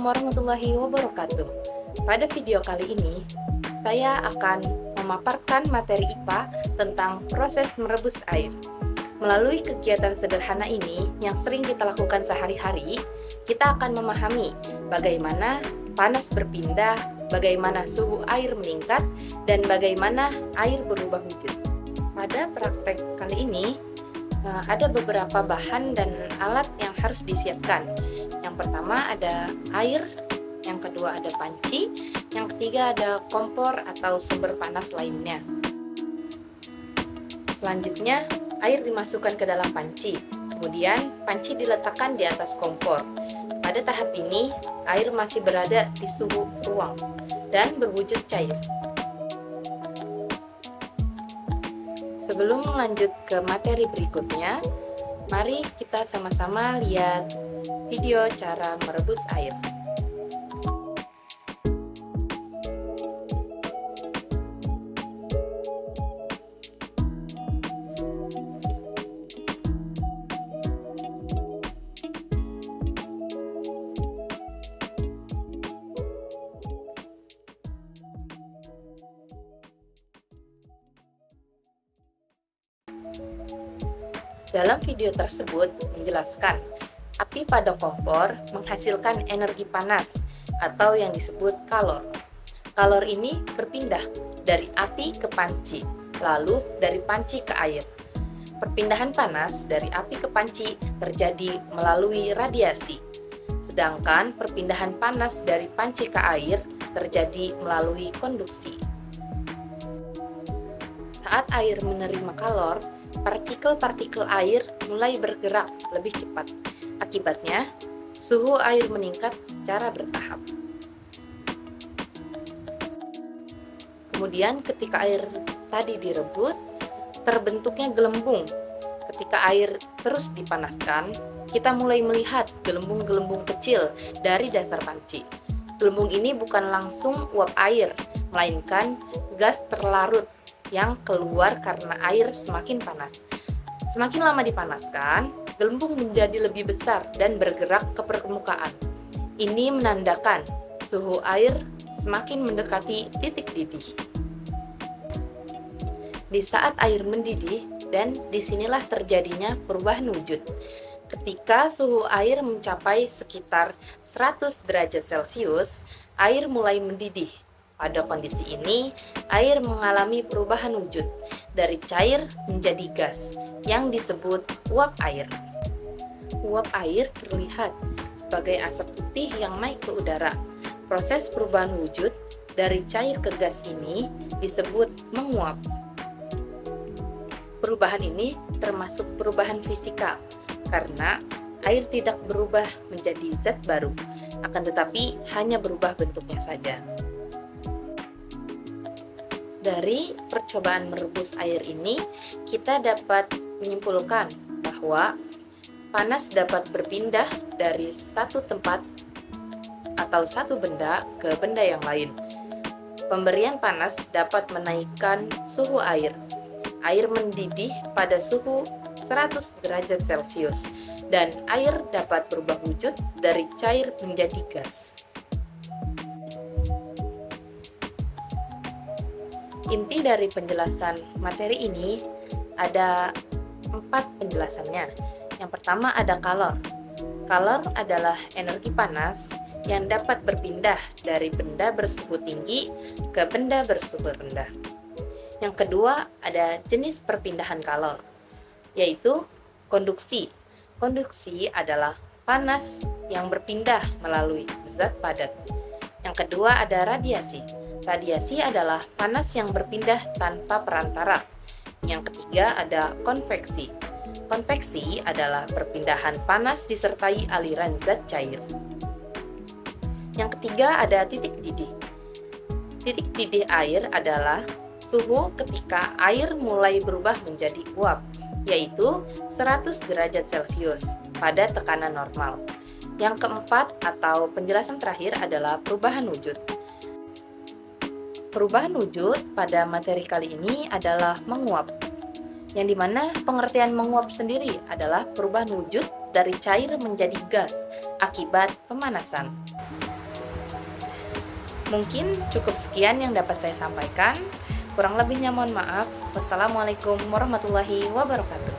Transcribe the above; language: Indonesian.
warahmatullahi wabarakatuh. Pada video kali ini, saya akan memaparkan materi IPA tentang proses merebus air. Melalui kegiatan sederhana ini yang sering kita lakukan sehari-hari, kita akan memahami bagaimana panas berpindah, bagaimana suhu air meningkat, dan bagaimana air berubah wujud. Pada praktek kali ini, ada beberapa bahan dan alat yang harus disiapkan. Yang pertama ada air, yang kedua ada panci, yang ketiga ada kompor atau sumber panas lainnya. Selanjutnya, air dimasukkan ke dalam panci, kemudian panci diletakkan di atas kompor. Pada tahap ini, air masih berada di suhu ruang dan berwujud cair. Sebelum lanjut ke materi berikutnya, mari kita sama-sama lihat video cara merebus air. Dalam video tersebut menjelaskan api pada kompor menghasilkan energi panas atau yang disebut kalor. Kalor ini berpindah dari api ke panci, lalu dari panci ke air. Perpindahan panas dari api ke panci terjadi melalui radiasi, sedangkan perpindahan panas dari panci ke air terjadi melalui konduksi. Saat air menerima kalor, partikel-partikel air mulai bergerak lebih cepat. Akibatnya, suhu air meningkat secara bertahap. Kemudian ketika air tadi direbus, terbentuknya gelembung. Ketika air terus dipanaskan, kita mulai melihat gelembung-gelembung kecil dari dasar panci. Gelembung ini bukan langsung uap air, melainkan gas terlarut yang keluar karena air semakin panas. Semakin lama dipanaskan, gelembung menjadi lebih besar dan bergerak ke permukaan. Ini menandakan suhu air semakin mendekati titik didih. Di saat air mendidih, dan disinilah terjadinya perubahan wujud. Ketika suhu air mencapai sekitar 100 derajat Celcius, air mulai mendidih. Pada kondisi ini, air mengalami perubahan wujud dari cair menjadi gas yang disebut uap air. Uap air terlihat sebagai asap putih yang naik ke udara. Proses perubahan wujud dari cair ke gas ini disebut menguap. Perubahan ini termasuk perubahan fisika karena air tidak berubah menjadi zat baru, akan tetapi hanya berubah bentuknya saja. Dari percobaan merebus air ini, kita dapat menyimpulkan bahwa panas dapat berpindah dari satu tempat atau satu benda ke benda yang lain. Pemberian panas dapat menaikkan suhu air. Air mendidih pada suhu 100 derajat Celcius, dan air dapat berubah wujud dari cair menjadi gas. Inti dari penjelasan materi ini ada 4 penjelasannya. Yang pertama ada kalor. Kalor adalah energi panas yang dapat berpindah dari benda bersuhu tinggi ke benda bersuhu rendah. Yang kedua ada jenis perpindahan kalor, yaitu konduksi. Konduksi adalah panas yang berpindah melalui zat padat. Yang kedua ada radiasi. Radiasi adalah panas yang berpindah tanpa perantara. Yang ketiga ada konveksi. Konveksi adalah perpindahan panas disertai aliran zat cair. Yang ketiga ada titik didih. Titik didih air adalah suhu ketika air mulai berubah menjadi uap, yaitu 100 derajat Celcius pada tekanan normal. Yang keempat atau penjelasan terakhir adalah perubahan wujud. Perubahan wujud pada materi kali ini adalah menguap, yang dimana pengertian menguap sendiri adalah perubahan wujud dari cair menjadi gas akibat pemanasan. Mungkin cukup sekian yang dapat saya sampaikan. Kurang lebihnya mohon maaf. Wassalamualaikum warahmatullahi wabarakatuh.